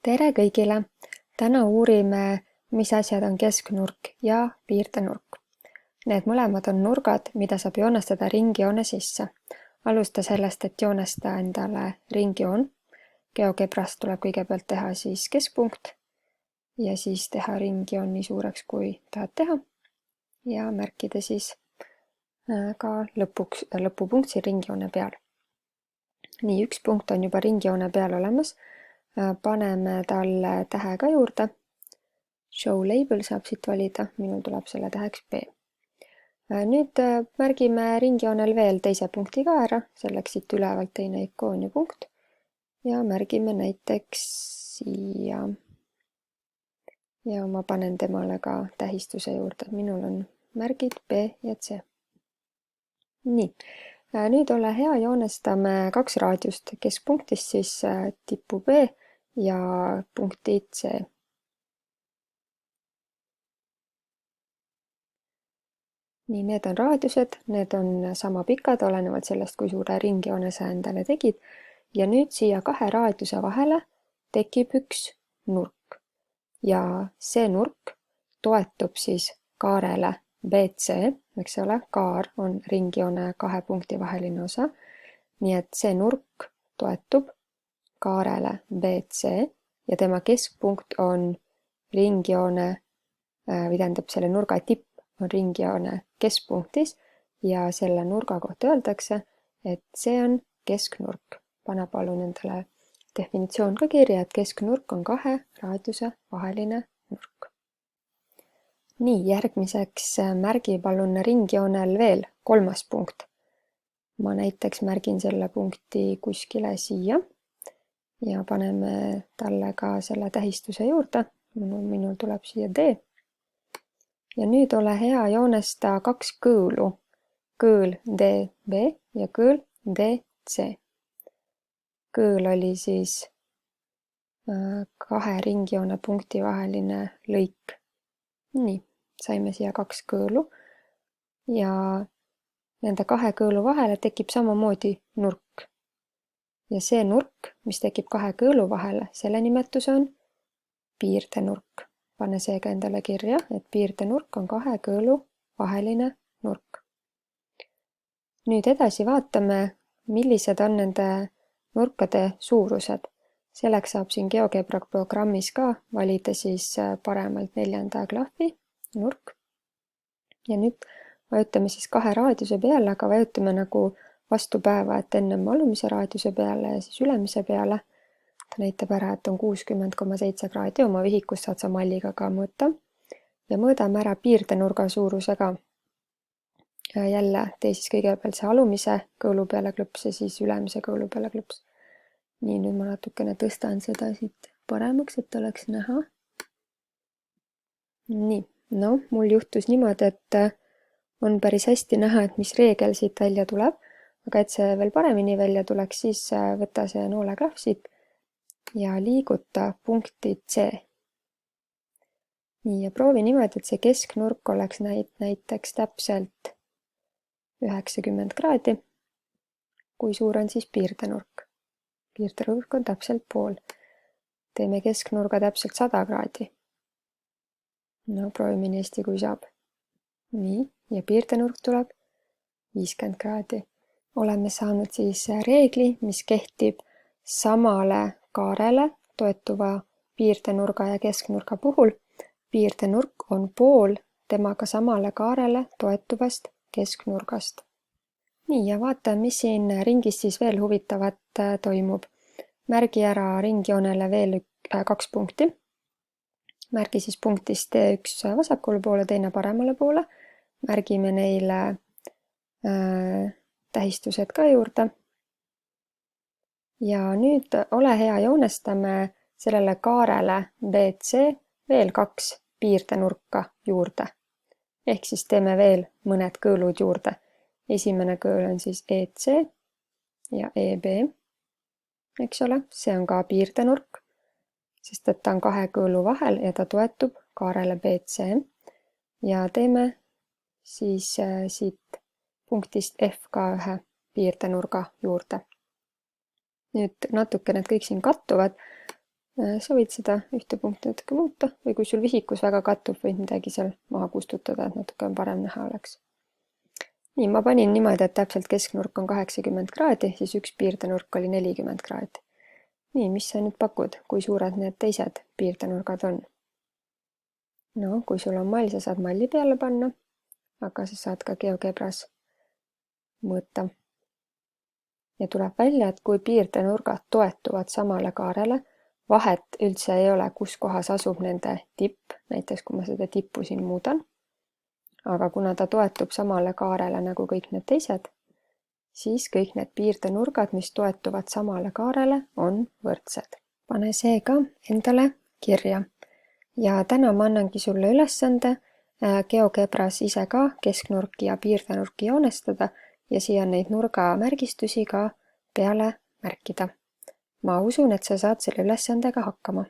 Tere kõigile! Täna uurime, mis asjad on kesknurk ja piirdenurk. Need mõlemad on nurgad, mida saab joonestada ringjoone sisse. Alusta sellest, et joonesta endale ringjoon. GeoGebrast tuleb kõigepealt teha siis keskpunkt ja siis teha ringjoon nii suureks, kui tahad teha ja märkida siis ka lõpupunkt siin ringjoone peal. Nii, üks punkt on juba ringjoone peal olemas. Paneme talle tähe ka juurde. Show label saab siit valida, minul tuleb selle täheks B. Nüüd märgime ringjoonel veel teise punkti ka ära, selleks siit ülevalt teine ikoon ja punkt. Ja märgime näiteks siia. Ja ma panen temale ka tähistuse juurde. Minul on märgid B ja C. Nii, nüüd ole hea, joonestame kaks raadiust keskpunktist, siis tippu B ja punkti C. Nii, need on raadiused, need on sama pikad, olenevalt sellest, kui suure ringjoone sa endale tegid. Ja nüüd siia kahe raadiuse vahele tekib üks nurk. Ja see nurk toetub siis kaarele BC, eks ole, kaar on ringjoone kahe punkti vaheline osa. Nii et see nurk toetub kaarele BC ja tema keskpunkt on ringjoone, või tähendab selle nurga tipp on ringjoone keskpunktis ja selle nurga kohta öeldakse, et see on kesknurk. Pane palun endale definitsioon ka kirja, et kesknurk on kahe raadiuse vaheline nurk. Nii, järgmiseks märgi palun ringjoonel veel kolmas punkt. Ma näiteks märgin selle punkti kuskile siia ja paneme talle ka selle tähistuse juurde. Minul tuleb siia D. Ja nüüd ole hea, joonesta kaks kõõlu. Kõõl DB ja kõõl DC. Kõõl oli siis kahe ringjoone punkti vaheline lõik. Nii, saime siia kaks kõõlu ja nende kahe kõõlu vahele tekib samamoodi nurk. Ja see nurk, mis tekib kahe kõõlu vahele, selle nimetus on piirdenurk. Pane seega endale kirja, et piirdenurk on kahe kõõlu vaheline nurk. Nüüd edasi vaatame, millised on nende nurkade suurused. Selleks saab siin GeoGebra programmis ka valida siis paremalt 4. klahvi nurk. Ja nüüd vajutame siis kahe raadiuse peale, aga vajutame nagu vastu päeva, et ennem alumise raadiuse peale ja siis ülemise peale. Ta näitab ära, et on 60,7 kraadi, oma vihikust saad sa malliga ka mõõta. Ja mõõdame ära piirdenurga suuruse ka. Jälle tee siis kõigepealt see alumise kõõlu peale klõps ja siis ülemise kõõlu peale klõps. Nii, nüüd ma natukene tõstan seda siit paremaks, et oleks näha. Nii, no mul juhtus niimoodi, et on päris hästi näha, et mis reegel siit välja tuleb. Aga et see veel paremini välja tuleks, siis võta see nooleklahv siit ja liiguta punkti C. Nii, ja proovi niimoodi, et see kesknurk oleks näiteks täpselt 90 kraadi. Kui suur on siis piirdenurk? Piirdenurk on täpselt pool. Teeme kesknurga täpselt 100 kraadi. No proovime nii hästi, kui saab. Nii, ja piirdenurk tuleb 50 kraadi. Oleme saanud siis reegli, mis kehtib samale kaarele toetuva piirdenurga ja kesknurga puhul. Piirdenurk on pool temaga samale kaarele toetuvast kesknurgast. Nii, ja vaatame, mis siin ringis siis veel huvitavat toimub. Märgi ära ringjoonele veel kaks punkti. Märgi siis punktist D1 vasakule poole, teine paremale poole. Märgime neile tähistused ka juurde. Ja nüüd ole hea, joonestame sellele kaarele BC veel kaks piirdenurka juurde. Ehk siis teeme veel mõned kõõlud juurde. Esimene kõõl on siis EC ja EB. Eks ole, see on ka piirdenurk, sest et ta on kahe kõõlu vahel ja ta toetub kaarele BC. Ja teeme siis siit punktist F ka ühe piirdenurga juurde. Nüüd natuke need kõik siin kattuvad. Sa võid seda ühte punkti natuke muuta või kui sul visikus väga kattub, võid midagi seal maha kustutada, et natuke parem näha oleks. Nii, ma panin niimoodi, et täpselt kesknurk on 80 kraadi, siis üks piirdenurk oli 40 kraadi. Nii, mis sa nüüd pakud, kui suured need teised piirdenurgad on? No, kui sul on mall, sa saad malli peale panna, aga sa saad ka GeoGebras mõõta. Ja tuleb välja, et kui piirdenurgad toetuvad samale kaarele, vahet üldse ei ole, kus kohas asub nende tipp, näiteks kui ma seda tippu siin muudan, aga kuna ta toetub samale kaarele nagu kõik need teised, siis kõik need piirdenurgad, mis toetuvad samale kaarele, on võrdsed. Pane see ka endale kirja. Ja täna ma annangi sulle ülesande GeoGebras ise ka kesknurki ja piirdenurki joonestada ja siia neid nurgamärgistusi ka peale märkida. Ma usun, et sa saad selle ülesandega hakkama.